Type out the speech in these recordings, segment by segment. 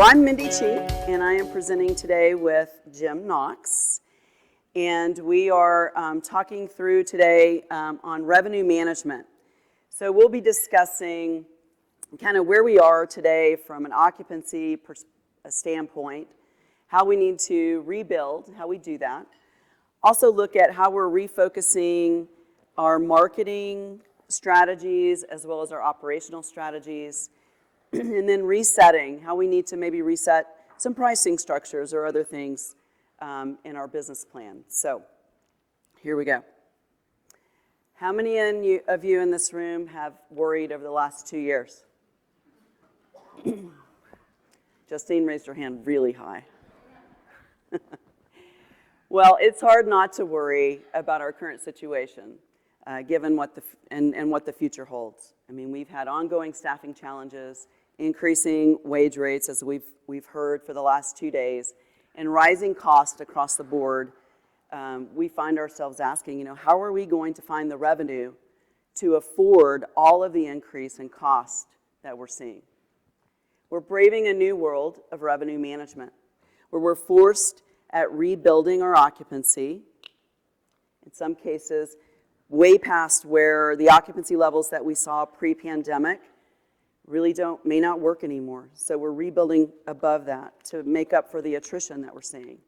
I'm Mindy and I am presenting today with Jim Knox. And we are talking through today on revenue management. So we'll be discussing kind of where we are today from an occupancy standpoint, how we need to rebuild, how we do that. Also look at how we're refocusing our marketing strategies as well as our operational strategies. And then resetting, how we need to maybe reset some pricing structures or other things in our business plan. So here we go. How many of you in this room have worried over the last 2 years? Justine raised her hand really high. Well, it's hard not to worry about our current situation, given what the future holds. I mean, we've had ongoing staffing challenges, increasing wage rates, as we've heard for the last 2 days, and rising costs across the board. We find ourselves asking, how are we going to find the revenue to afford all of the increase in cost that we're seeing? We're braving a new world of revenue management, where we're forced at rebuilding our occupancy, in some cases way past where the occupancy levels that we saw pre-pandemic really may not work anymore. So we're rebuilding above that to make up for the attrition that we're seeing.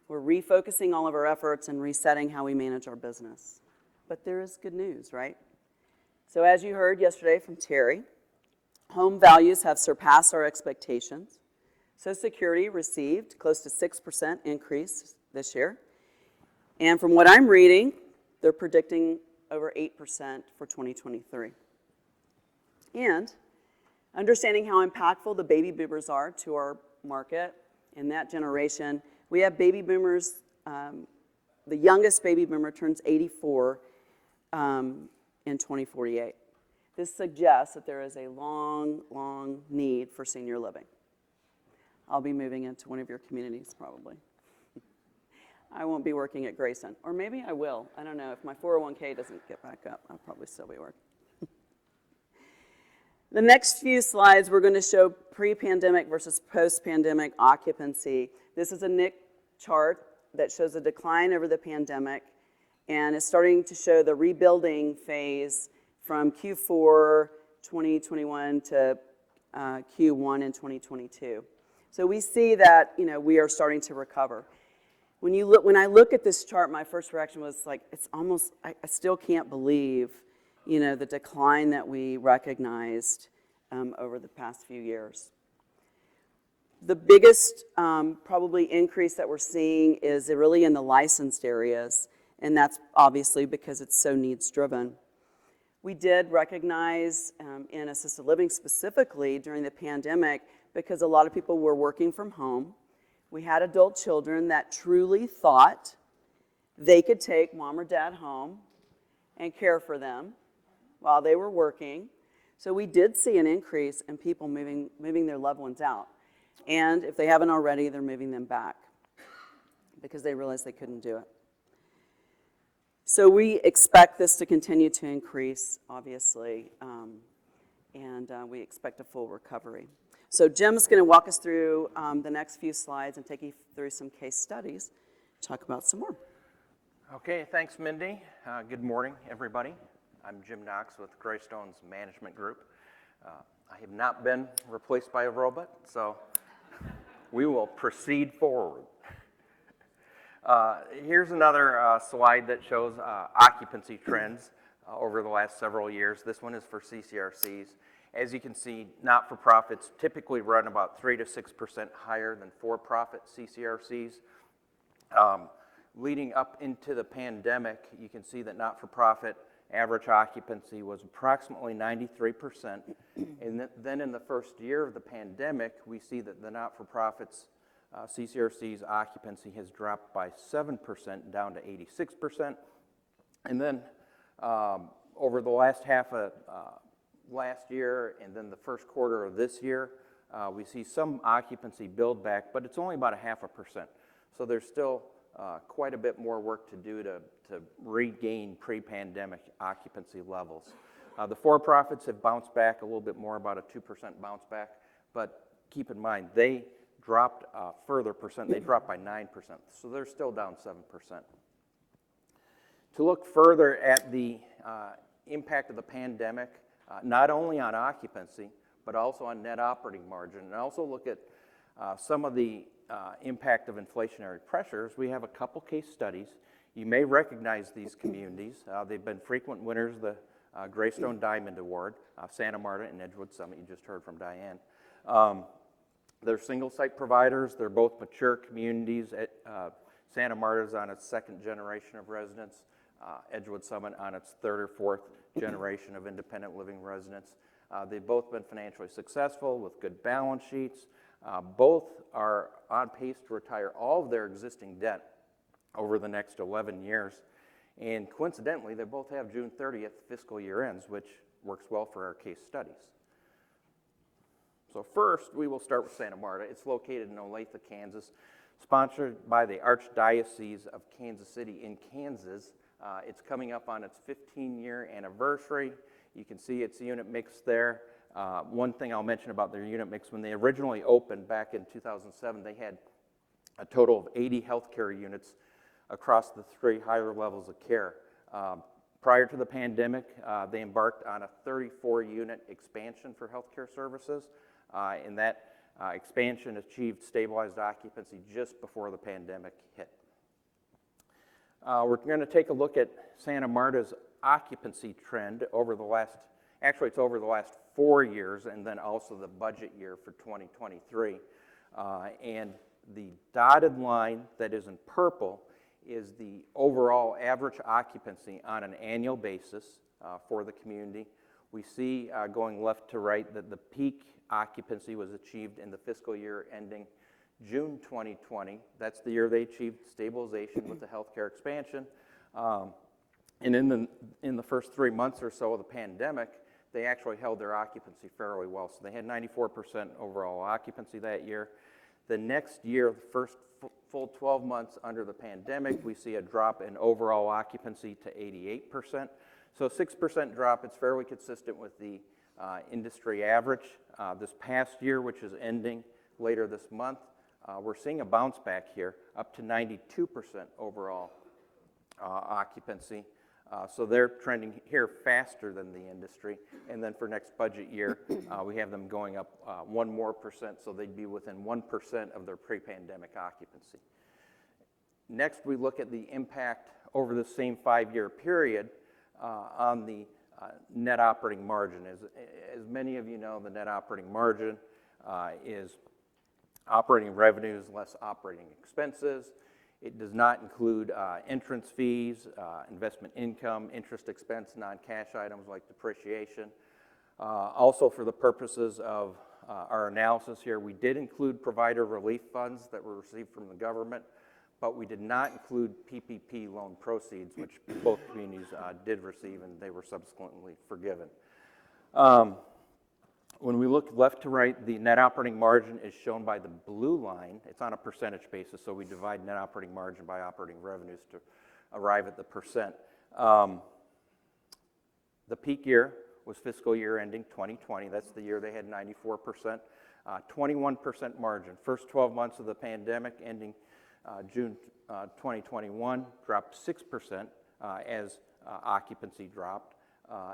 We're refocusing all of our efforts and resetting how we manage our business. But there is good news, right? So as you heard yesterday from Terry, home values have surpassed our expectations. Social Security received close to 6% increase this year. And from what I'm reading, they're predicting over 8% for 2023. And understanding how impactful the baby boomers are to our market in that generation, we have baby boomers, the youngest baby boomer turns 84 in 2048. This suggests that there is a long, long need for senior living. I'll be moving into one of your communities probably. I won't be working at Greystone, or maybe I will. I don't know. If my 401k doesn't get back up, I'll probably still be working. The next few slides, we're going to show pre-pandemic versus post-pandemic occupancy. This is a NIC chart that shows a decline over the pandemic and is starting to show the rebuilding phase from Q4 2021 to Q1 in 2022. So we see that we are starting to recover. When I look at this chart, my first reaction was like, it's almost, I still can't believe the decline that we recognized over the past few years. The biggest probably increase that we're seeing is really in the licensed areas, and that's obviously because it's so needs-driven. We did recognize in assisted living specifically during the pandemic because a lot of people were working from home. We had adult children that truly thought they could take mom or dad home and care for them while they were working. So we did see an increase in people moving their loved ones out. And if they haven't already, they're moving them back because they realized they couldn't do it. So we expect this to continue to increase, obviously, and we expect a full recovery. So Jim's going to walk us through the next few slides and take you through some case studies, talk about some more. Okay, thanks, Mindy. Good morning, everybody. I'm Jim Knox with Greystone's management group. I have not been replaced by a robot, so we will proceed forward. Here's another slide that shows occupancy trends over the last several years. This one is for CCRCs. As you can see, not-for-profits typically run about 3 to 6% higher than for-profit CCRCs. Leading up into the pandemic, you can see that not-for-profit average occupancy was approximately 93%. And then in the first year of the pandemic, we see that the not-for-profits CCRC's occupancy has dropped by 7% down to 86%. And then over the last half of last year and then the first quarter of this year, we see some occupancy build back, but it's only about 0.5%. So there's still quite a bit more work to do to regain pre-pandemic occupancy levels. The for-profits have bounced back a little bit more, about a 2% bounce back, but keep in mind, they dropped a further percent. They dropped by 9%, so they're still down 7%. To look further at the impact of the pandemic, not only on occupancy, but also on net operating margin, and also look at some of the impact of inflationary pressures, we have a couple case studies. You may recognize these communities. They've been frequent winners of the Greystone Diamond Award, Santa Marta and Edgewood Summit. You just heard from Diane. They're single-site providers. They're both mature communities. Santa Marta's on its second generation of residents. Edgewood Summit on its third or fourth generation of independent living residents. They've both been financially successful with good balance sheets. Both are on pace to retire all of their existing debt over the next 11 years. And coincidentally, they both have June 30th fiscal year ends, which works well for our case studies. So first, we will start with Santa Marta. It's located in Olathe, Kansas, sponsored by the Archdiocese of Kansas City in Kansas. It's coming up on its 15-year anniversary. You can see its unit mix there. One thing I'll mention about their unit mix, when they originally opened back in 2007, they had a total of 80 healthcare units across the 3 higher levels of care. Prior to the pandemic, they embarked on a 34-unit expansion for healthcare services, and that expansion achieved stabilized occupancy just before the pandemic hit. We're going to take a look at Santa Marta's occupancy trend over the last, actually it's over the last 4 years, and then also the budget year for 2023. And the dotted line that is in purple is the overall average occupancy on an annual basis for the community. We see going left to right that the peak occupancy was achieved in the fiscal year ending June 2020. That's the year they achieved stabilization with the healthcare expansion. And in the first 3 months or so of the pandemic, they actually held their occupancy fairly well. So they had 94% overall occupancy that year. The next year, the first full 12 months under the pandemic, we see a drop in overall occupancy to 88%. So a 6% drop, it's fairly consistent with the industry average. This past year, which is ending later this month, we're seeing a bounce back here up to 92% overall occupancy. So they're trending here faster than the industry. And then for next budget year, we have them going up 1% more, so they'd be within 1% of their pre-pandemic occupancy. Next, we look at the impact over the same 5-year period on the net operating margin. As many of you know, the net operating margin is operating revenues less operating expenses. It does not include entrance fees, investment income, interest expense, non-cash items like depreciation. Also, for the purposes of our analysis here, we did include provider relief funds that were received from the government, but we did not include PPP loan proceeds, which both communities did receive, and they were subsequently forgiven. When we look left to right, the net operating margin is shown by the blue line. It's on a percentage basis, so we divide net operating margin by operating revenues to arrive at the percent. The peak year was fiscal year ending 2020. That's the year they had 94%, 21% margin. First 12 months of the pandemic ending June 2021 dropped 6% as occupancy dropped.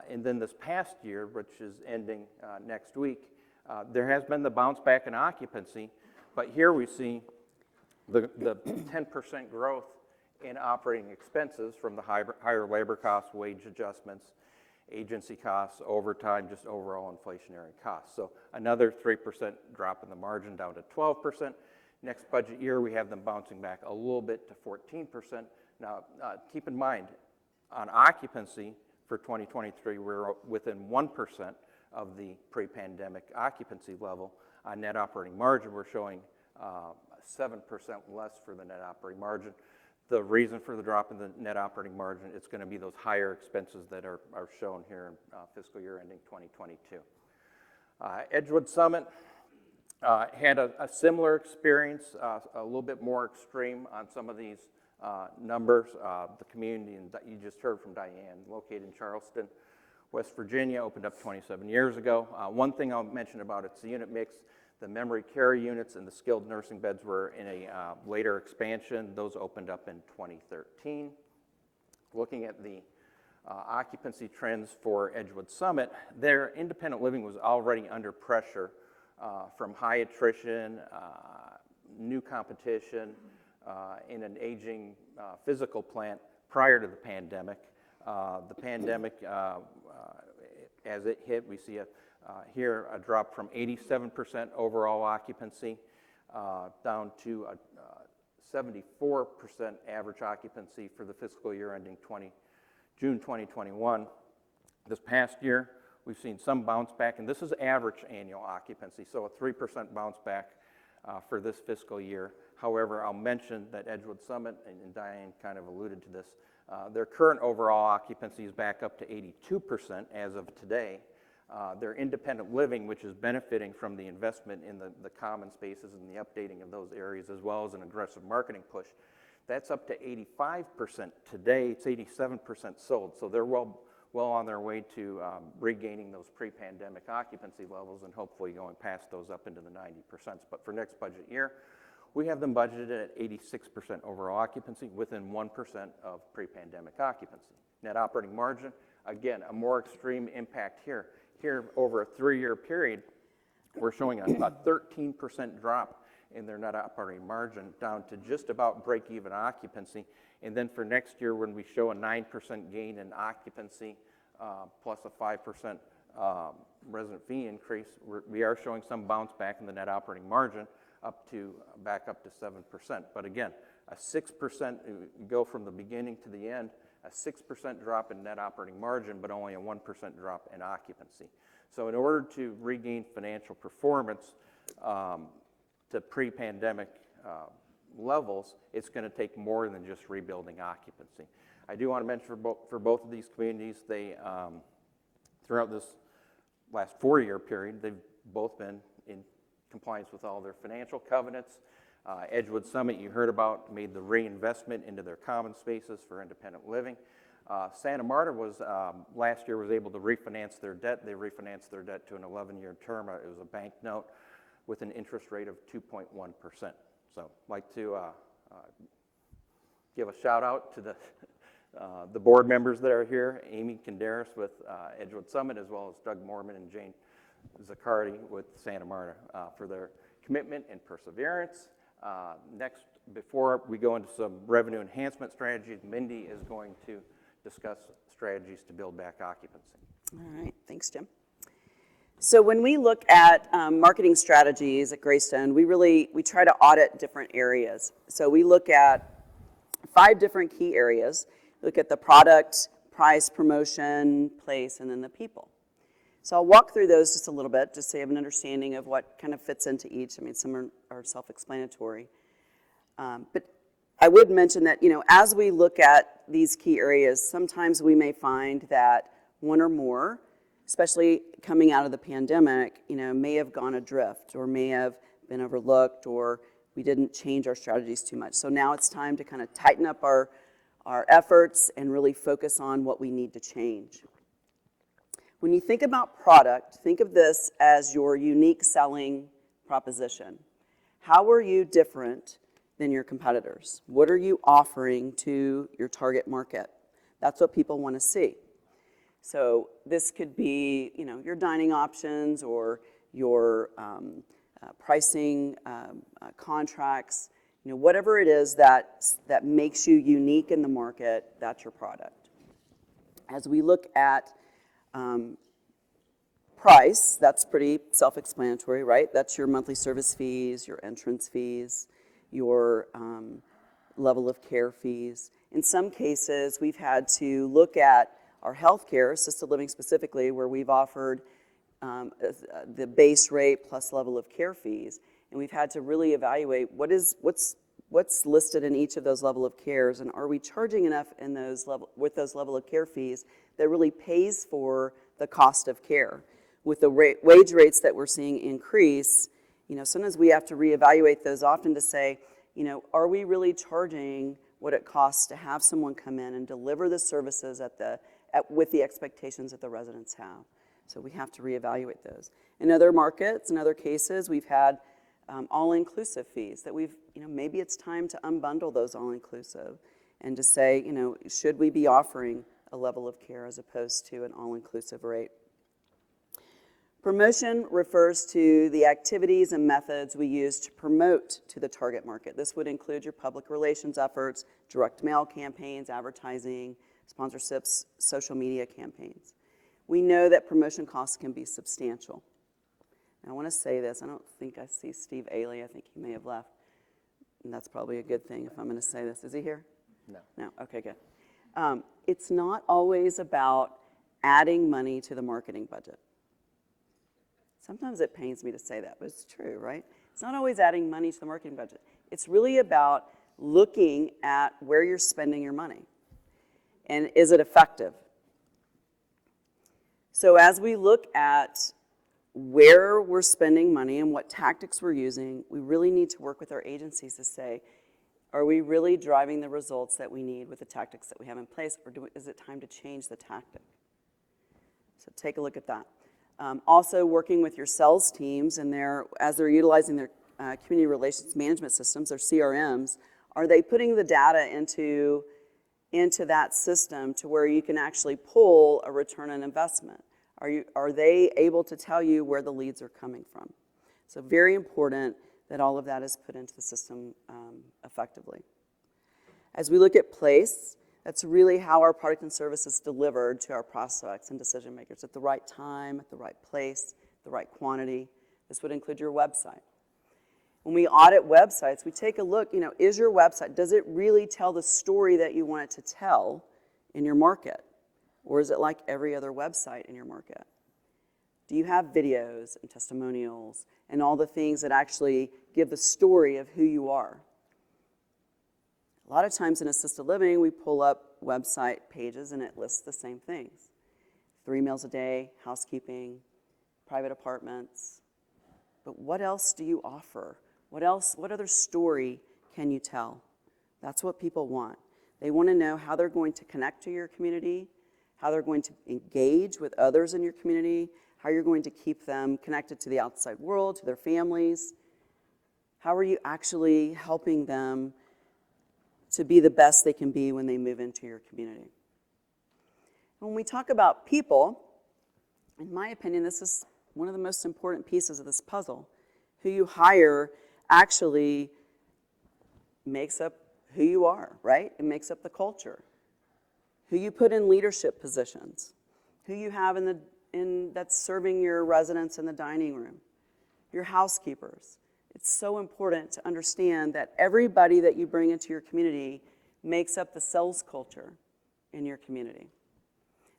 And then this past year, which is ending next week, there has been the bounce back in occupancy, but here we see the 10% growth in operating expenses from the higher labor costs, wage adjustments, agency costs, overtime, just overall inflationary costs. So another 3% drop in the margin down to 12%. Next budget year, we have them bouncing back a little bit to 14%. Now, keep in mind, on occupancy, for 2023, we're within 1% of the pre-pandemic occupancy level. On net operating margin, we're showing 7% less for the net operating margin. The reason for the drop in the net operating margin, it's going to be those higher expenses that are shown here in fiscal year ending 2022. Edgewood Summit had a similar experience, a little bit more extreme on some of these numbers. The community you just heard from Diane, located in Charleston, West Virginia, opened up 27 years ago. One thing I'll mention about its unit mix, The memory care units and the skilled nursing beds were in a later expansion. Those opened up in 2013. Looking at the occupancy trends for Edgewood Summit, their independent living was already under pressure from high attrition, new competition, in an aging physical plant prior to the pandemic. The pandemic, as it hit, we see here a drop from 87% overall occupancy down to 74% average occupancy for the fiscal year ending June 2021. This past year, we've seen some bounce back, and this is average annual occupancy, so a 3% bounce back for this fiscal year. However, I'll mention that Edgewood Summit, and Diane kind of alluded to this, their current overall occupancy is back up to 82% as of today. Their independent living, which is benefiting from the investment in the common spaces and the updating of those areas, as well as an aggressive marketing push, that's up to 85% today. It's 87% sold, so they're well on their way to regaining those pre-pandemic occupancy levels and hopefully going past those up into the 90%. But for next budget year, we have them budgeted at 86% overall occupancy, within 1% of pre-pandemic occupancy. Net operating margin, again, a more extreme impact here. Here, over a 3-year period, we're showing a 13% drop in their net operating margin, down to just about break-even occupancy. And then for next year, when we show a 9% gain in occupancy plus a 5% resident fee increase, we are showing some bounce back in the net operating margin back up to 7%. But again, a 6%, go from the beginning to the end, a 6% drop in net operating margin, but only a 1% drop in occupancy. So in order to regain financial performance to pre-pandemic levels, it's going to take more than just rebuilding occupancy. I do want to mention for both of these communities, they throughout this last 4-year period, they've both been in compliance with all their financial covenants. Edgewood Summit, you heard about, made the reinvestment into their common spaces for independent living. Santa Marta was, last year, was able to refinance their debt. They refinanced their debt to an 11-year term. It was a bank note with an interest rate of 2.1%. So I'd like to give a shout out to the board members that are here, Amy Kinderis with Edgewood Summit, as well as Doug Mormon and Jane Zaccardi with Santa Marta for their commitment and perseverance. Next, before we go into some revenue enhancement strategies, Mindy is going to discuss strategies to build back occupancy. All right, thanks, Jim. So when we look at marketing strategies at Greystone, we try to audit different areas. So we look at 5 different key areas. We look at the product, price, promotion, place, and then the people. So I'll walk through those just a little bit, just so you have an understanding of what kind of fits into each. I mean, some are self-explanatory. But I would mention that, as we look at these key areas, sometimes we may find that one or more, especially coming out of the pandemic, may have gone adrift or may have been overlooked, or we didn't change our strategies too much. So now it's time to kind of tighten up our efforts and really focus on what we need to change. When you think about product, think of this as your unique selling proposition. How are you different than your competitors? What are you offering to your target market? That's what people want to see. So this could be, your dining options or your pricing contracts, whatever it is that makes you unique in the market, that's your product. As we look at price, that's pretty self-explanatory, right? That's your monthly service fees, your entrance fees, your level of care fees. In some cases, we've had to look at our healthcare, assisted living specifically, where we've offered the base rate plus level of care fees, and we've had to really evaluate what's listed in each of those level of cares, and are we charging enough in with those level of care fees that really pays for the cost of care. With the wage rates that we're seeing increase, sometimes we have to reevaluate those often to say, are we really charging what it costs to have someone come in and deliver the services with the expectations that the residents have? So we have to reevaluate those. In other markets, in other cases, we've had all-inclusive fees that maybe it's time to unbundle those all-inclusive and to say, should we be offering a level of care as opposed to an all-inclusive rate? Promotion refers to the activities and methods we use to promote to the target market. This would include your public relations efforts, direct mail campaigns, advertising, sponsorships, social media campaigns. We know that promotion costs can be substantial. And I want to say this, I don't think I see Steve Ailey, I think he may have left. And that's probably a good thing if I'm going to say this. Is he here? No. No, okay, good. It's not always about adding money to the marketing budget. Sometimes it pains me to say that, but it's true, right? It's not always adding money to the marketing budget. It's really about looking at where you're spending your money. And is it effective? So as we look at where we're spending money and what tactics we're using, we really need to work with our agencies to say, are we really driving the results that we need with the tactics that we have in place, or is it time to change the tactic? So take a look at that. Also working with your sales teams and as they're utilizing their community relations management systems, their CRMs, are they putting the data into that system to where you can actually pull a return on investment? Are they able to tell you where the leads are coming from? So very important that all of that is put into the system effectively. As we look at place, that's really how our product and service is delivered to our prospects and decision makers at the right time, at the right place, the right quantity. This would include your website. When we audit websites, we take a look, is your website, does it really tell the story that you want it to tell in your market? Or is it like every other website in your market? Do you have videos and testimonials and all the things that actually give the story of who you are? A lot of times in assisted living, we pull up website pages and it lists the same things. 3 meals a day, housekeeping, private apartments. But what else do you offer? What other story can you tell? That's what people want. They want to know how they're going to connect to your community, how they're going to engage with others in your community, how you're going to keep them connected to the outside world, to their families. How are you actually helping them to be the best they can be when they move into your community? When we talk about people, in my opinion, this is one of the most important pieces of this puzzle. Who you hire actually makes up who you are, right? It makes up the culture. Who you put in leadership positions, who you have that's serving your residents in the dining room, your housekeepers. It's so important to understand that everybody that you bring into your community makes up the sales culture in your community.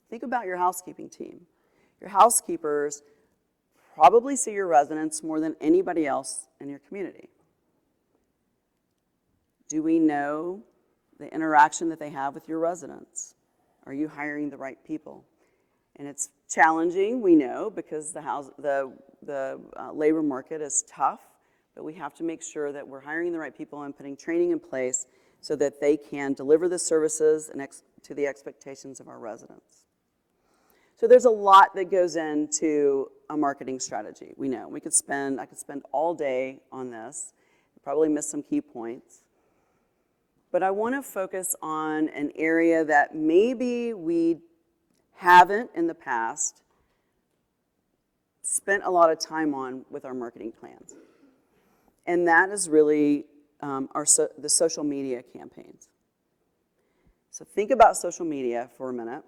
Think about your housekeeping team. Your housekeepers probably see your residents more than anybody else in your community. Do we know the interaction that they have with your residents? Are you hiring the right people? And it's challenging, we know, because the labor market is tough, but we have to make sure that we're hiring the right people and putting training in place so that they can deliver the services to the expectations of our residents. So there's a lot that goes into a marketing strategy. We know I could spend all day on this, probably miss some key points. But I want to focus on an area that maybe we haven't in the past spent a lot of time on with our marketing plans. And that is really the social media campaigns. So think about social media for a minute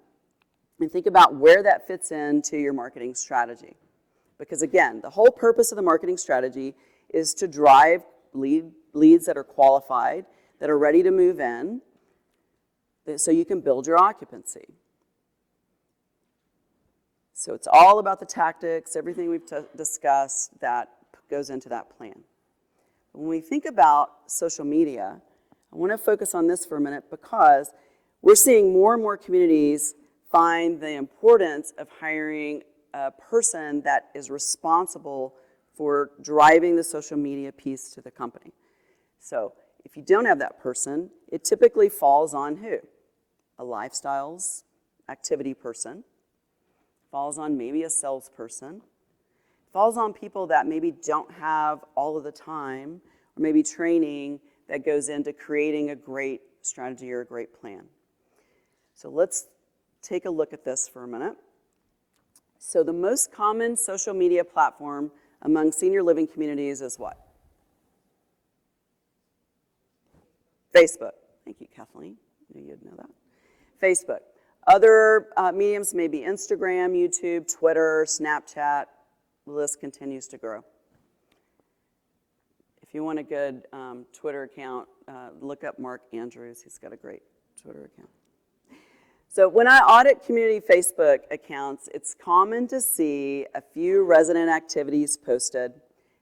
and think about where that fits into your marketing strategy. Because again, the whole purpose of the marketing strategy is to drive leads that are qualified, that are ready to move in, so you can build your occupancy. So it's all about the tactics, everything we've discussed that goes into that plan. When we think about social media, I want to focus on this for a minute because we're seeing more and more communities find the importance of hiring a person that is responsible for driving the social media piece to the company. So if you don't have that person, it typically falls on who? A lifestyles activity person falls on maybe a salesperson, falls on people that maybe don't have all of the time or maybe training that goes into creating a great strategy or a great plan. So let's take a look at this for a minute. So the most common social media platform among senior living communities is what? Facebook. Thank you, Kathleen. I knew you'd know that. Facebook. Other mediums may be Instagram, YouTube, Twitter, Snapchat. The list continues to grow. If you want a good Twitter account, look up Mark Andrews. He's got a great Twitter account. So when I audit community Facebook accounts, it's common to see a few resident activities posted,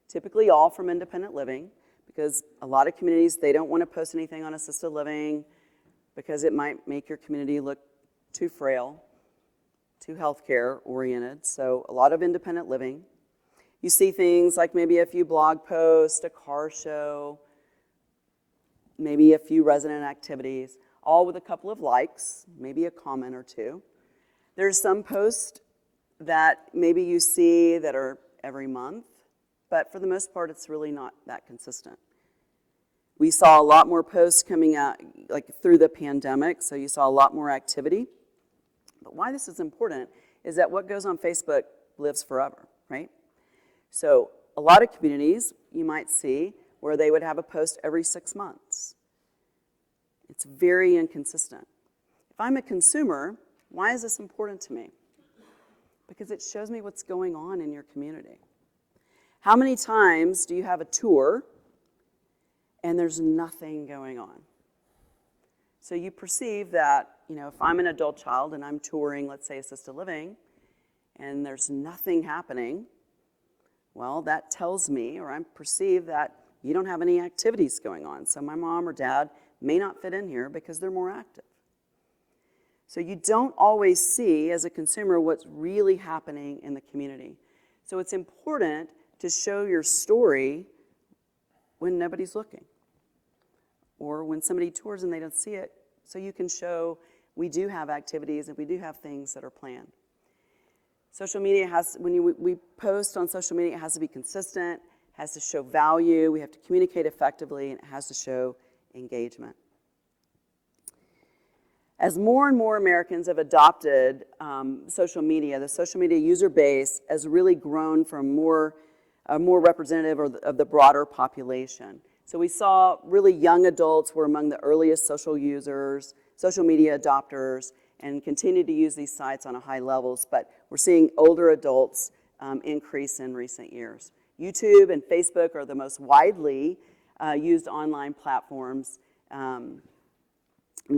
typically all from independent living, because a lot of communities, they don't want to post anything on assisted living because it might make your community look too frail, too healthcare oriented. So a lot of independent living. You see things like maybe a few blog posts, a car show, maybe a few resident activities, all with a couple of likes, maybe a comment or two. There's some posts that maybe you see that are every month, but for the most part, it's really not that consistent. We saw a lot more posts coming out like through the pandemic, so you saw a lot more activity. But why this is important is that what goes on Facebook lives forever, right? So a lot of communities you might see where they would have a post every 6 months. It's very inconsistent. If I'm a consumer, why is this important to me? Because it shows me what's going on in your community. How many times do you have a tour and there's nothing going on? So you perceive that, if I'm an adult child and I'm touring, let's say, assisted living, and there's nothing happening, well, that tells me, or I perceive that you don't have any activities going on. So my mom or dad may not fit in here because they're more active. So you don't always see, as a consumer, what's really happening in the community. So it's important to show your story when nobody's looking, or when somebody tours and they don't see it, so you can show we do have activities and we do have things that are planned. Social media when we post on social media, it has to be consistent, has to show value, we have to communicate effectively, and it has to show engagement. As more and more Americans have adopted social media, the social media user base has really grown from more representative of the broader population. So we saw really young adults were among the earliest social users, social media adopters, and continue to use these sites on a high levels, but we're seeing older adults increase in recent years. YouTube and Facebook are the most widely used online platforms. And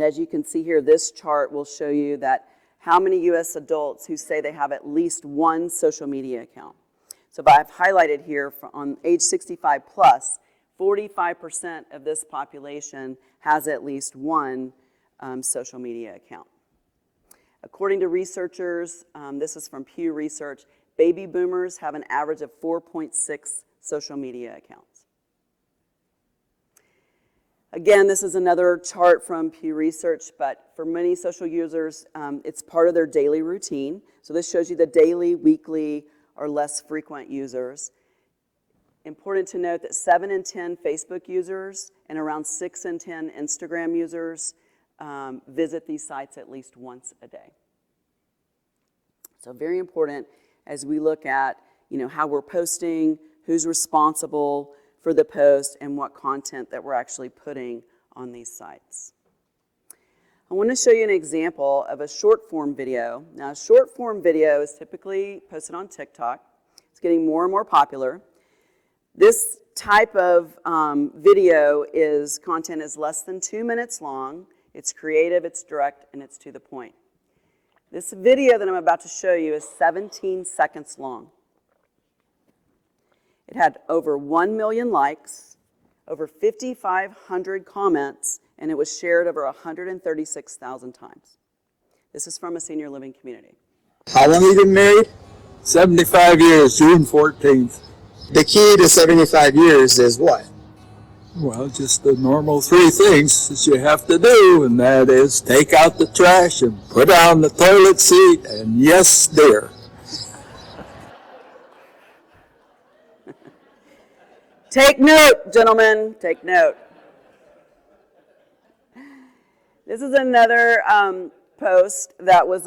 as you can see here, this chart will show you that how many U.S. adults who say they have at least one social media account. So I've highlighted here on age 65 plus, 45% of this population has at least one social media account. According to researchers, this is from Pew Research, baby boomers have an average of 4.6 social media accounts. Again, this is another chart from Pew Research, but for many social users, it's part of their daily routine. So this shows you the daily, weekly, or less frequent users. Important to note that 7 in 10 Facebook users and around 6 in 10 Instagram users visit these sites at least once a day. So very important as we look at how we're posting, who's responsible for the post, and what content that we're actually putting on these sites. I want to show you an example of a short form video. Now, a short form video is typically posted on TikTok. It's getting more and more popular. This type of video content is less than 2 minutes long. It's creative, it's direct, and it's to the point. This video that I'm about to show you is 17 seconds long. It had over 1 million likes, over 5,500 comments, and it was shared over 136,000 times. This is from a senior living community. How long have you been married? 75 years, June 14th. The key to 75 years is what? Well, just the normal 3 things that you have to do, and that is take out the trash and put on the toilet seat, and yes, dear. Take note, gentlemen, take note. This is another post that was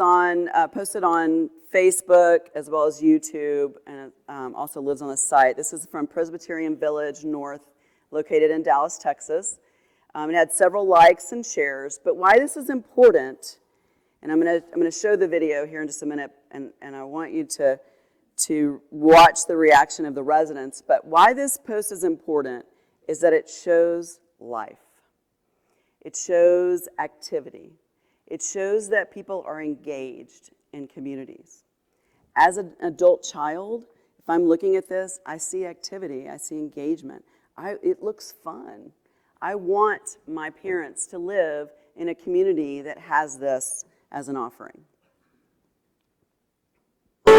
posted on Facebook as well as YouTube, and also lives on the site. This is from Presbyterian Village North, located in Dallas, Texas. It had several likes and shares, but why this is important, and I'm gonna show the video here in just a minute, and I want you to watch the reaction of the residents. But why this post is important is that it shows life. It shows activity. It shows that people are engaged in communities. As an adult child, if I'm looking at this, I see activity, I see engagement. It looks fun. I want my parents to live in a community that has this as an offering. In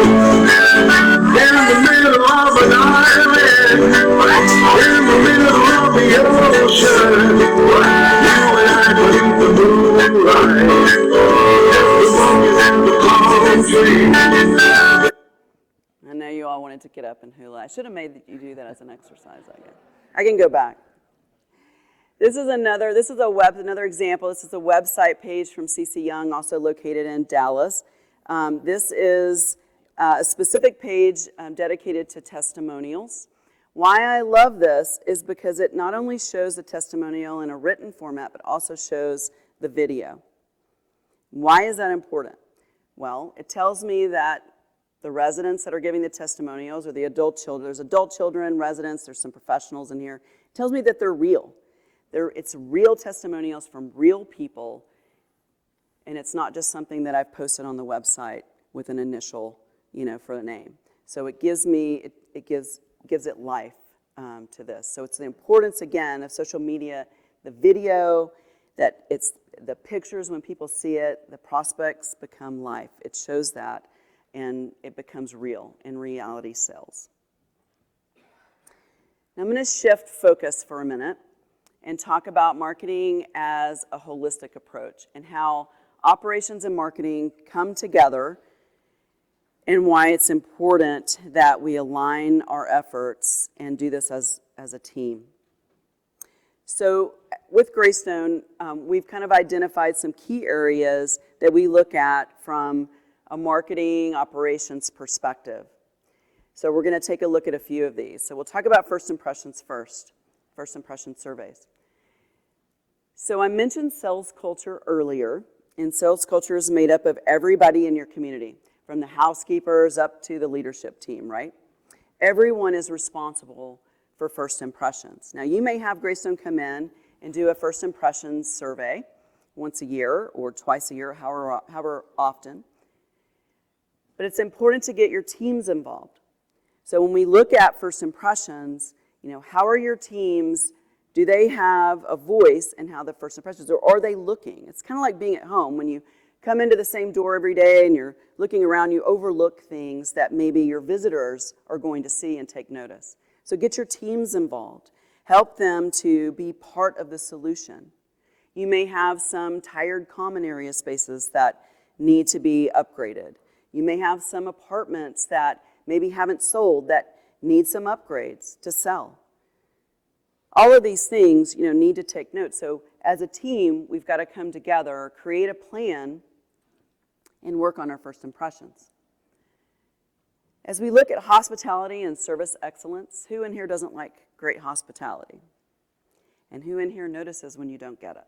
the middle of an island, in the middle of the ocean, you and I beneath the moonlight, just walking in the palm trees. I know you all wanted to get up and hula. I should have made you do that as an exercise, I guess. I can go back. This is another example. This is a website page from CC Young, also located in Dallas. This is a specific page dedicated to testimonials. Why I love this is because it not only shows the testimonial in a written format, but also shows the video. Why is that important? Well, it tells me that the residents that are giving the testimonials are the adult children. There's adult children, residents, there's some professionals in here. It tells me that they're real. It's real testimonials from real people, and it's not just something that I've posted on the website with an initial, for a name. So it gives it life to this. So it's the importance, again, of social media, the video, that it's the pictures when people see it, the prospects become life. It shows that, and it becomes real, and reality sells. Now I'm going to shift focus for a minute and talk about marketing as a holistic approach and how operations and marketing come together and why it's important that we align our efforts and do this as a team. So with Greystone, we've kind of identified some key areas that we look at from a marketing operations perspective. So we're going to take a look at a few of these. So we'll talk about first impressions first, first impression surveys. So I mentioned sales culture earlier, and sales culture is made up of everybody in your community, from the housekeepers up to the leadership team, right? Everyone is responsible for first impressions. Now, you may have Greystone come in and do a first impressions survey once a year or twice a year, however often. But it's important to get your teams involved. So when we look at first impressions, how are your teams? Do they have a voice in how the first impressions, or are they looking? It's kind of like being at home. When you come into the same door every day and you're looking around, you overlook things that maybe your visitors are going to see and take notice. So get your teams involved. Help them to be part of the solution. You may have some tired common area spaces that need to be upgraded. You may have some apartments that maybe haven't sold that need some upgrades to sell. All of these things, need to take note. So as a team, we've got to come together, create a plan, and work on our first impressions. As we look at hospitality and service excellence, who in here doesn't like great hospitality? And who in here notices when you don't get it?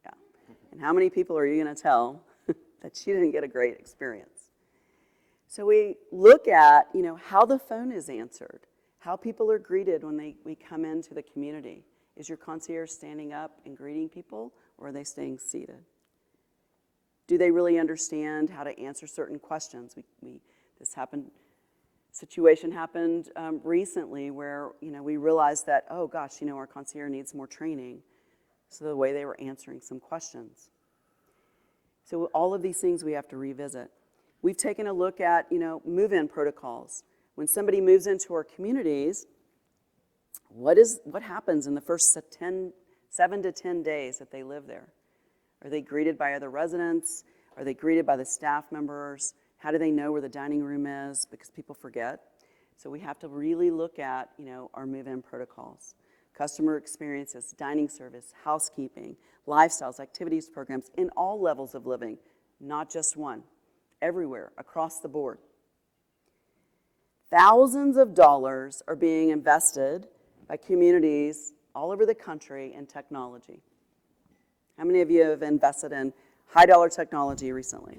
Yeah. And how many people are you going to tell that you didn't get a great experience? So we look at, how the phone is answered, how people are greeted when we come into the community. Is your concierge standing up and greeting people, or are they staying seated? Do they really understand how to answer certain questions? This situation happened recently where, we realized that, oh gosh, our concierge needs more training. So the way they were answering some questions. So all of these things we have to revisit. We've taken a look at, move-in protocols. When somebody moves into our communities, what happens in the first 7 to 10 days that they live there? Are they greeted by other residents? Are they greeted by the staff members? How do they know where the dining room is? Because people forget. So we have to really look at, our move-in protocols, customer experiences, dining service, housekeeping, lifestyles, activities programs in all levels of living, not just one, everywhere, across the board. Thousands of dollars are being invested by communities all over the country in technology. How many of you have invested in high-dollar technology recently?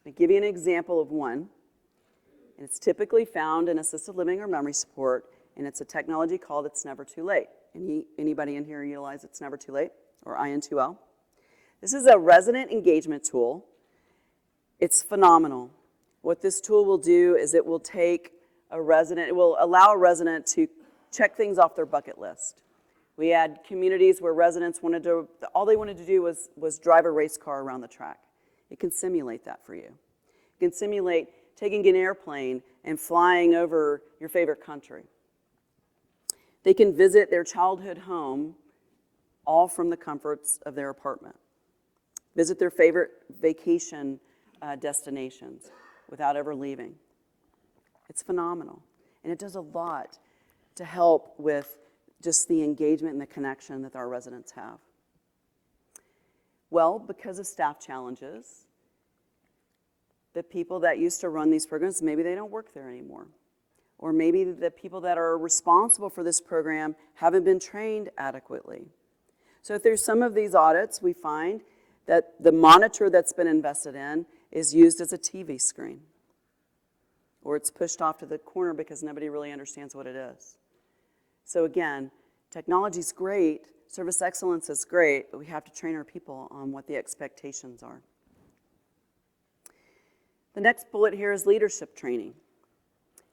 I'll give you an example of one. It's typically found in assisted living or memory support, and it's a technology called It's Never Too Late. Anybody in here utilize It's Never Too Late, or IN2L? This is a resident engagement tool. It's phenomenal. What this tool will do is it will allow a resident to check things off their bucket list. We had communities where residents all they wanted to do was drive a race car around the track. It can simulate that for you. It can simulate taking an airplane and flying over your favorite country. They can visit their childhood home all from the comforts of their apartment. Visit their favorite vacation destinations without ever leaving. It's phenomenal. And it does a lot to help with just the engagement and the connection that our residents have. Well, because of staff challenges, the people that used to run these programs, maybe they don't work there anymore. Or maybe the people that are responsible for this program haven't been trained adequately. So through some of these audits, we find that the monitor that's been invested in is used as a TV screen. Or it's pushed off to the corner because nobody really understands what it is. So again, technology's great, service excellence is great, but we have to train our people on what the expectations are. The next bullet here is leadership training.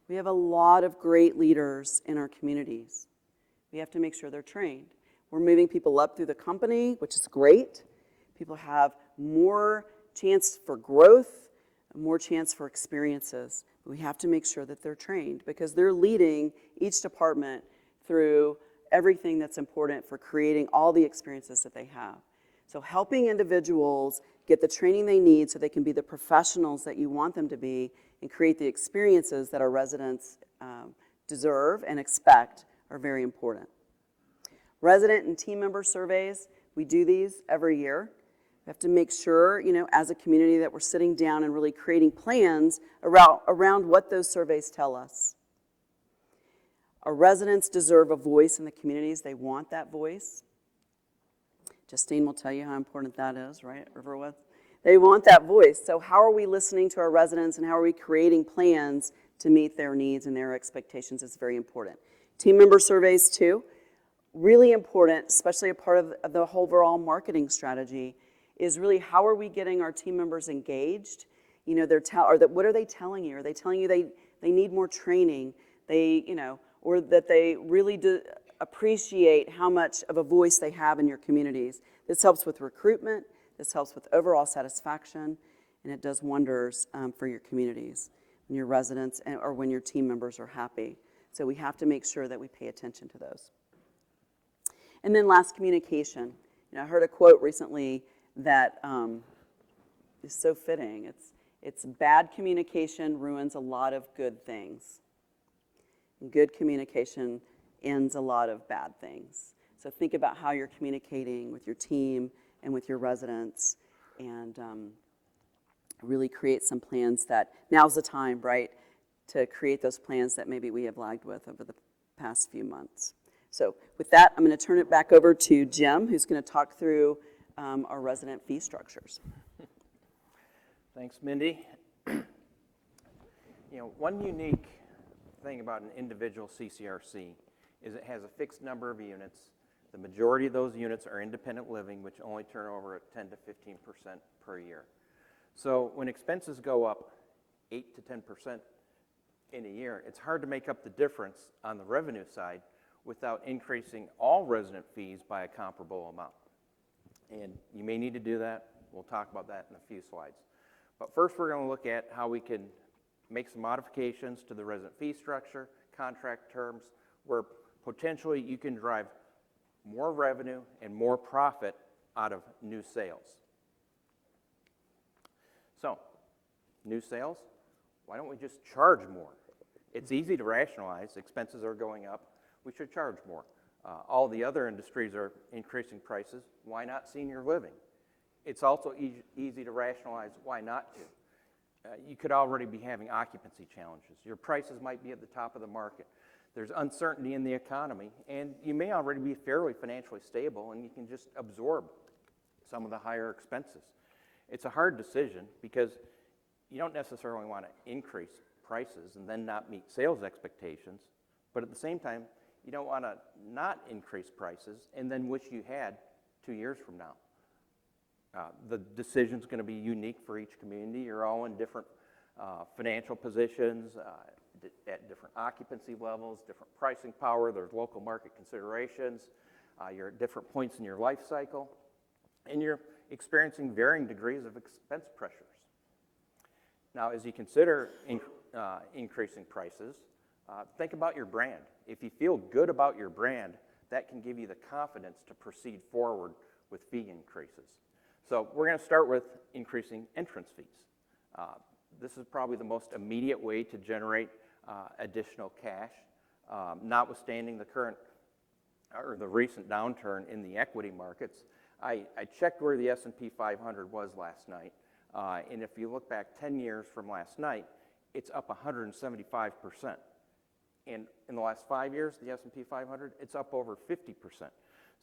We have a lot of great leaders in our communities. We have to make sure they're trained. We're moving people up through the company, which is great. People have more chance for growth, more chance for experiences. We have to make sure that they're trained because they're leading each department through everything that's important for creating all the experiences that they have. So helping individuals get the training they need so they can be the professionals that you want them to be and create the experiences that our residents deserve and expect are very important. Resident and team member surveys, we do these every year. We have to make sure, as a community that we're sitting down and really creating plans around what those surveys tell us. Our residents deserve a voice in the communities. They want that voice. Justine will tell you how important that is, right, Riverwood? They want that voice. So how are we listening to our residents and how are we creating plans to meet their needs and their expectations is very important. Team member surveys too, really important, especially a part of the overall marketing strategy is really how are we getting our team members engaged? What are they telling you? Are they telling you they need more training? Or that they really appreciate how much of a voice they have in your communities. This helps with recruitment, this helps with overall satisfaction, and it does wonders for your communities, when your residents or when your team members are happy. So we have to make sure that we pay attention to those. And then last, communication. I heard a quote recently that is so fitting. It's bad communication ruins a lot of good things. Good communication ends a lot of bad things. So think about how you're communicating with your team and with your residents and really create some plans that now's the time, right, to create those plans that maybe we have lagged with over the past few months. So with that, I'm going to turn it back over to Jim, who's going to talk through our resident fee structures. Thanks, Mindy. One unique thing about an individual CCRC is it has a fixed number of units. The majority of those units are independent living, which only turn over at 10 to 15% per year. So when expenses go up 8 to 10% in a year, it's hard to make up the difference on the revenue side without increasing all resident fees by a comparable amount. And you may need to do that. We'll talk about that in a few slides. But first we're going to look at how we can make some modifications to the resident fee structure, contract terms, where potentially you can drive more revenue and more profit out of new sales. So, new sales, why don't we just charge more? It's easy to rationalize. Expenses are going up. We should charge more. All the other industries are increasing prices. Why not senior living? It's also easy to rationalize why not to. You could already be having occupancy challenges. Your prices might be at the top of the market. There's uncertainty in the economy, and you may already be fairly financially stable, and you can just absorb some of the higher expenses. It's a hard decision because you don't necessarily want to increase prices and then not meet sales expectations, but at the same time, you don't want to not increase prices and then wish you had 2 years from now. The decision's going to be unique for each community. You're all in different financial positions, at different occupancy levels, different pricing power. There's local market considerations. You're at different points in your life cycle, and you're experiencing varying degrees of expense pressures. Now, as you consider increasing prices, think about your brand. If you feel good about your brand, that can give you the confidence to proceed forward with fee increases. So we're going to start with increasing entrance fees. This is probably the most immediate way to generate additional cash, notwithstanding the current or the recent downturn in the equity markets. I checked where the S&P 500 was last night, and if you look back 10 years from last night, it's up 175%. And in the last 5 years, the S&P 500, it's up over 50%.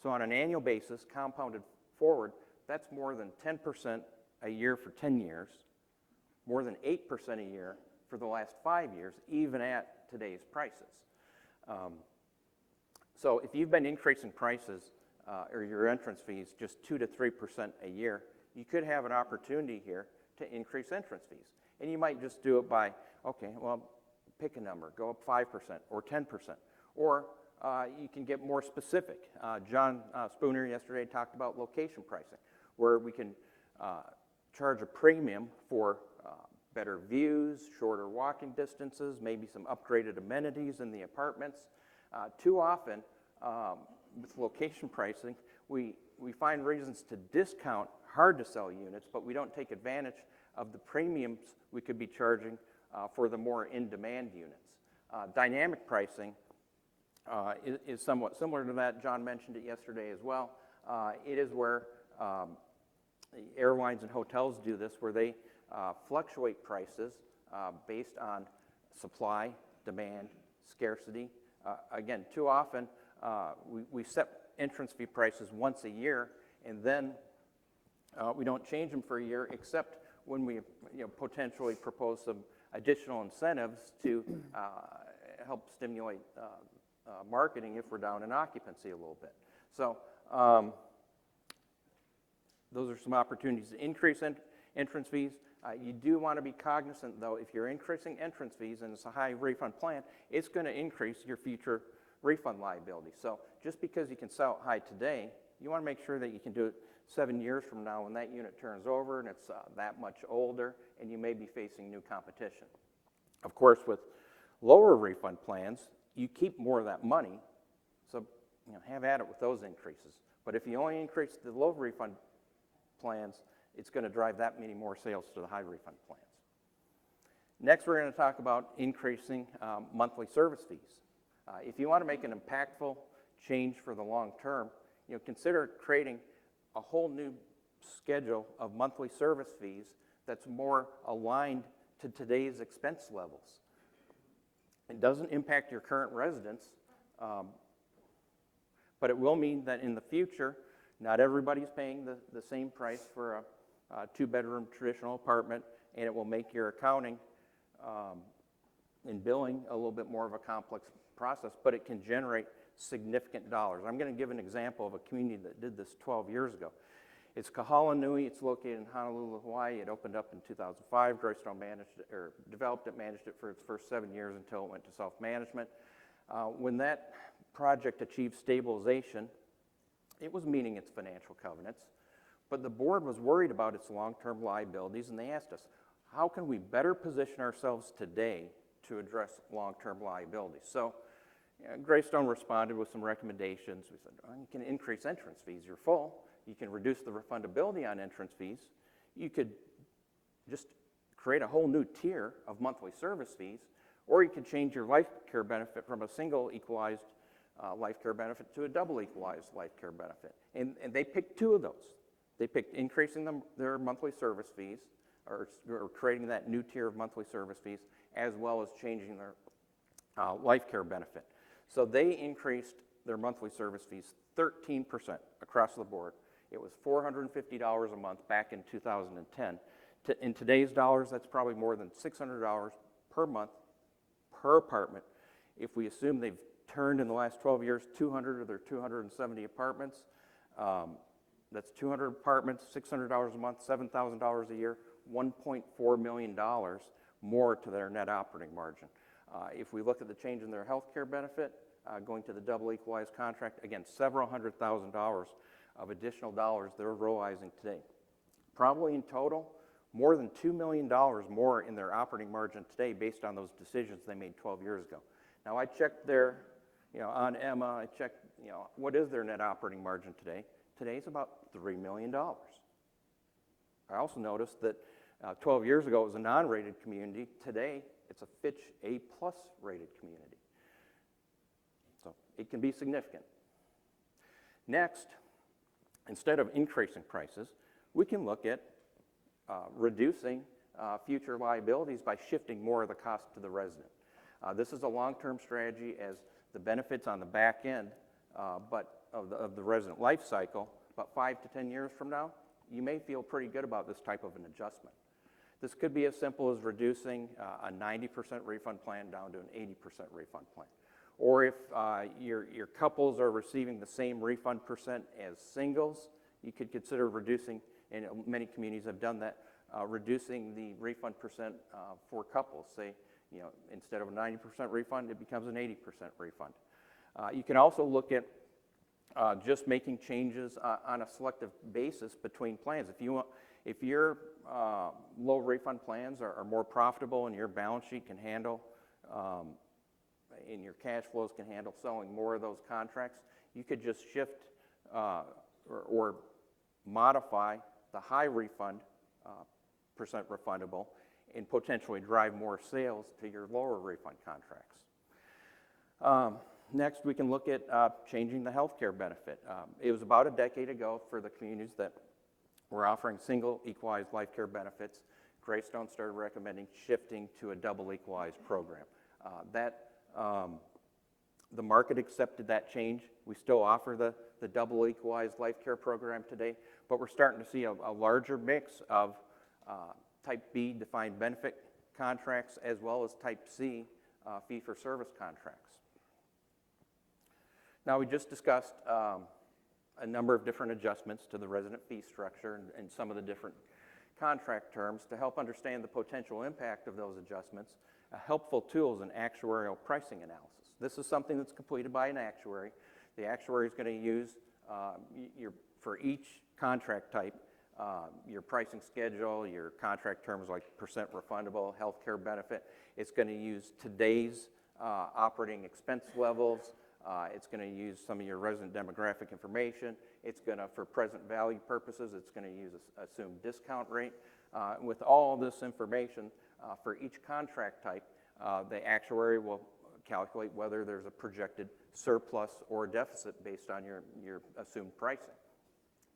So on an annual basis, compounded forward, that's more than 10% a year for 10 years, more than 8% a year for the last 5 years, even at today's prices. So if you've been increasing prices or your entrance fees just 2 to 3% a year, you could have an opportunity here to increase entrance fees. And you might just do it by, okay, well, pick a number, go up 5% or 10%. Or you can get more specific. John Spooner yesterday talked about location pricing, where we can charge a premium for better views, shorter walking distances, maybe some upgraded amenities in the apartments. Too often, with location pricing, we find reasons to discount hard-to-sell units, but we don't take advantage of the premiums we could be charging for the more in-demand units. Dynamic pricing is somewhat similar to that. John mentioned it yesterday as well. It is where airlines and hotels do this, where they fluctuate prices based on supply, demand, scarcity. Again, too often we set entrance fee prices once a year, and then we don't change them for a year, except when we potentially propose some additional incentives to help stimulate marketing if we're down in occupancy a little bit. So those are some opportunities to increase entrance fees. You do want to be cognizant, though, if you're increasing entrance fees and it's a high refund plan, it's going to increase your future refund liability. So just because you can sell it high today, you want to make sure that you can do it 7 years from now when that unit turns over and it's that much older and you may be facing new competition. Of course, with lower refund plans, you keep more of that money, so have at it with those increases. But if you only increase the low refund plans, it's going to drive that many more sales to the high refund plans. Next, we're going to talk about increasing monthly service fees. If you want to make an impactful change for the long term, consider creating a whole new schedule of monthly service fees that's more aligned to today's expense levels. It doesn't impact your current residents, but it will mean that in the future, not everybody's paying the same price for a two-bedroom traditional apartment, and it will make your accounting and billing a little bit more of a complex process, but it can generate significant dollars. I'm going to give an example of a community that did this 12 years ago. It's Kahala Nui. It's located in Honolulu, Hawaii. It opened up in 2005. Greystone developed it, managed it for its first 7 years until it went to self-management. When that project achieved stabilization, it was meeting its financial covenants, but the board was worried about its long-term liabilities, and they asked us, how can we better position ourselves today to address long-term liabilities? So Greystone responded with some recommendations. We said, you can increase entrance fees. You're full. You can reduce the refundability on entrance fees. You could just create a whole new tier of monthly service fees, Or you could change your life care benefit from a single equalized life care benefit to a double equalized life care benefit. And they picked two of those. They picked increasing their monthly service fees, or creating that new tier of monthly service fees, as well as changing their life care benefit. So they increased their monthly service fees 13% across the board. It was $450 a month back in 2010. In today's dollars, that's probably more than $600 per month per apartment. If we assume they've turned in the last 12 years 200 of their 270 apartments, that's 200 apartments, $600 a month, $7,000 a year, $1.4 million more to their net operating margin. If we look at the change in their health care benefit, going to the double equalized contract, again, several $100,000 of additional dollars they're realizing today. Probably in total, more than $2 million more in their operating margin today based on those decisions they made 12 years ago. Now, I checked their, on Emma, I checked, what is their net operating margin today? Today's about $3 million. I also noticed that 12 years ago it was a non-rated community. Today, it's a Fitch A+ rated community. So it can be significant. Next, instead of increasing prices, we can look at reducing future liabilities by shifting more of the cost to the resident. This is a long-term strategy, as the benefits on the back end but of the resident life cycle, but 5 to 10 years from now, you may feel pretty good about this type of an adjustment. This could be as simple as reducing a 90% refund plan down to an 80% refund plan. Or if your couples are receiving the same refund percent as singles, you could consider reducing, and many communities have done that, reducing the refund percent for couples. Say, instead of a 90% refund, it becomes an 80% refund. You can also look at just making changes on a selective basis between plans. If your low refund plans are more profitable and your balance sheet can handle, and your cash flows can handle selling more of those contracts, you could just shift or modify the high refund percent refundable and potentially drive more sales to your lower refund contracts. Next, we can look at changing the health care benefit. It was about a decade ago for the communities that were offering single equalized life care benefits. Greystone started recommending shifting to a double equalized program. The market accepted that change. We still offer the double equalized life care program today, but we're starting to see a larger mix of Type B defined benefit contracts as well as Type C fee-for-service contracts. Now, we just discussed a number of different adjustments to the resident fee structure and some of the different contract terms. To help understand the potential impact of those adjustments, a helpful tool is an actuarial pricing analysis. This is something that's completed by an actuary. The actuary is going to use for each contract type, your pricing schedule, your contract terms like percent refundable, health care benefit. It's going to use today's operating expense levels. It's going to use some of your resident demographic information. It's going to, for present value purposes, it's going to use assumed discount rate. With all this information for each contract type, the actuary will calculate whether there's a projected surplus or deficit based on your assumed pricing.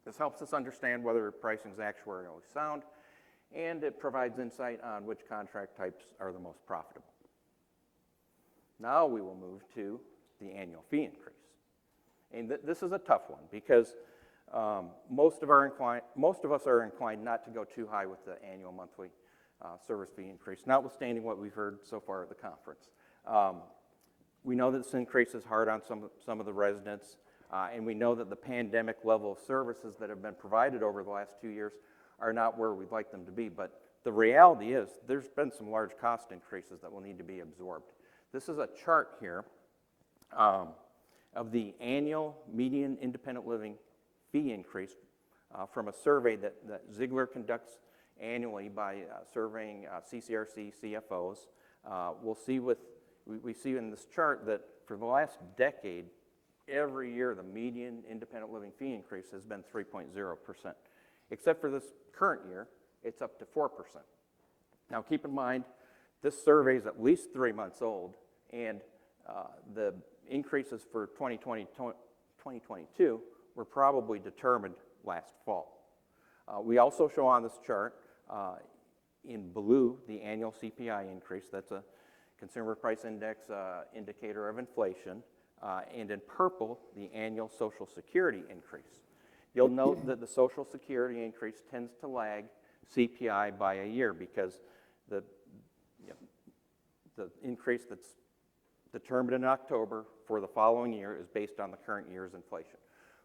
This helps us understand whether pricing is actuarially sound, and it provides insight on which contract types are the most profitable. Now we will move to the annual fee increase. And this is a tough one because most of us are inclined not to go too high with the annual monthly service fee increase, notwithstanding what we've heard so far at the conference. We know that this increase is hard on some of the residents, and we know that the pandemic level of services that have been provided over the last 2 years are not where we'd like them to be. But the reality is there's been some large cost increases that will need to be absorbed. This is a chart here of the annual median independent living fee increase from a survey that Ziegler conducts annually by surveying CCRC CFOs. We see in this chart that for the last decade, every year the median independent living fee increase has been 3.0%. Except for this current year, it's up to 4%. Now keep in mind, This survey is at least 3 months old, and the increases for 2022 were probably determined last fall. We also show on this chart in blue the annual CPI increase. That's a Consumer Price Index indicator of inflation, and in purple the annual Social Security increase. You'll note that the Social Security increase tends to lag CPI by a year because the increase that's determined in October for the following year is based on the current year's inflation.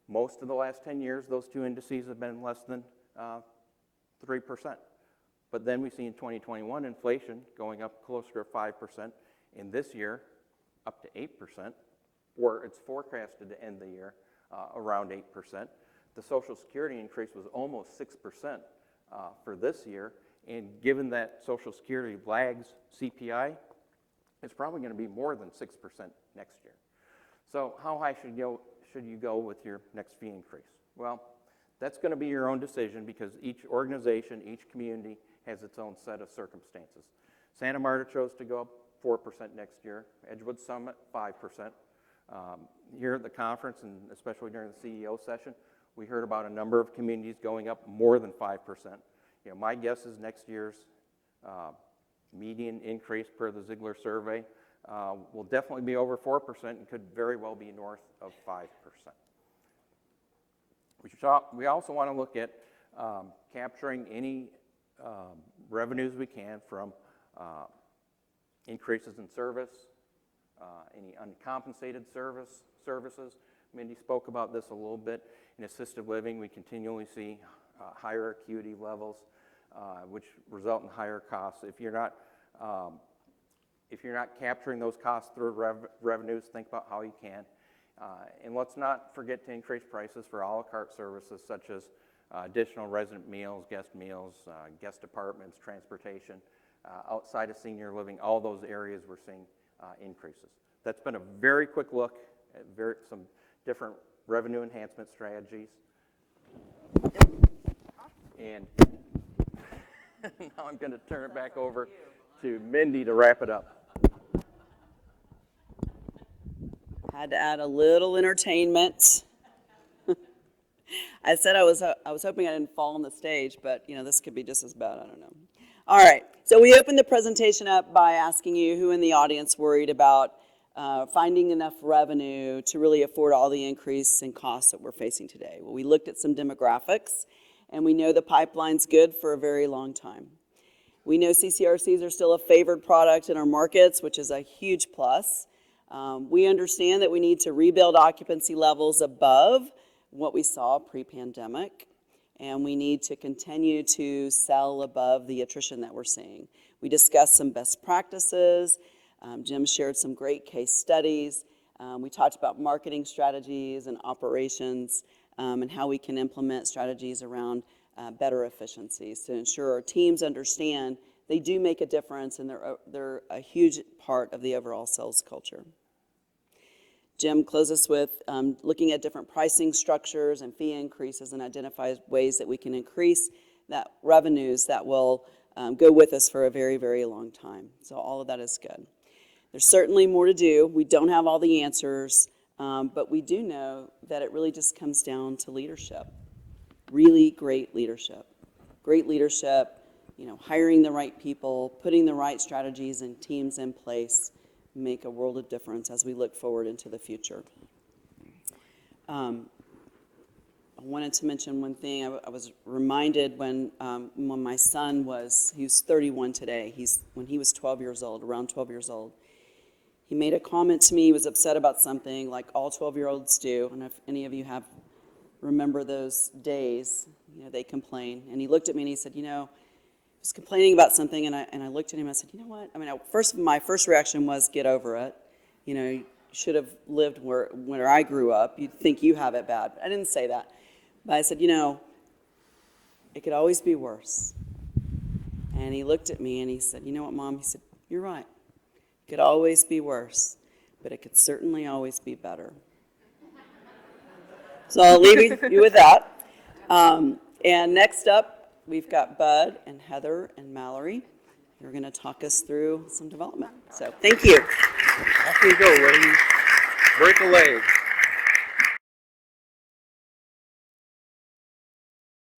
Most of the last 10 years, those two indices have been less than 3%. But then we see in 2021 inflation going up closer to 5%, and this year up to 8%, or it's forecasted to end the year around 8%. The Social Security increase was almost 6% for this year, and given that Social Security lags CPI, it's probably going to be more than 6% next year. So how high should you go with your next fee increase? Well, that's going to be your own decision because each organization, each community has its own set of circumstances. Santa Marta chose to go up 4% next year. Edgewood Summit, 5%. Here at the conference, and especially during the CEO session, we heard about a number of communities going up more than 5%. My guess is next year's median increase per the Ziegler survey will definitely be over 4% and could very well be north of 5%. We also want to look at capturing any revenues we can from increases in service, any uncompensated services. Mindy spoke about this a little bit. In assisted living, we continually see higher acuity levels, which result in higher costs. If you're not capturing those costs through revenues, think about how you can. And let's not forget to increase prices for a la carte services such as additional resident meals, guest apartments, transportation, outside of senior living, all those areas we're seeing increases. That's been a very quick look at some different revenue enhancement strategies. And now I'm going to turn it back over to Mindy to wrap it up. Had to add a little entertainment. I said I was hoping I didn't fall on the stage, but this could be just as bad. I don't know. All right, so we opened the presentation up by asking you who in the audience worried about finding enough revenue to really afford all the increase in costs that we're facing today. Well, we looked at some demographics, and we know the pipeline's good for a very long time. We know CCRCs are still a favored product in our markets, which is a huge plus. We understand that we need to rebuild occupancy levels above what we saw pre-pandemic, and we need to continue to sell above the attrition that we're seeing. We discussed some best practices. Jim shared some great case studies. We talked about marketing strategies and operations and how we can implement strategies around better efficiencies to ensure our teams understand they do make a difference and they're a huge part of the overall sales culture. Jim closes us with looking at different pricing structures and fee increases and identify ways that we can increase that revenues that will go with us for a very, very long time. So all of that is good. There's certainly more to do. We don't have all the answers, but we do know that it really just comes down to leadership. Really great leadership. Great leadership, hiring the right people, putting the right strategies and teams in place make a world of difference as we look forward into the future. I wanted to mention one thing. I was reminded when my son he's 31 today. When he was 12 years old, around 12 years old, he made a comment to me. He was upset about something like all 12-year-olds do. And if any of you remember those days, they complain. And he looked at me and he said, he was complaining about something, and I looked at him and I said, you know what? My first reaction was get over it. You should have lived where I grew up. You'd think you have it bad. I didn't say that. But I said, it could always be worse. And he looked at me and he said, you know what, Mom? He said, you're right. It could always be worse, but it could certainly always be better. So I'll leave you with that. And next up, we've got Bud and Heather and Mallory, they're going to talk us through some development. So thank you. After you go, ready? Break a leg.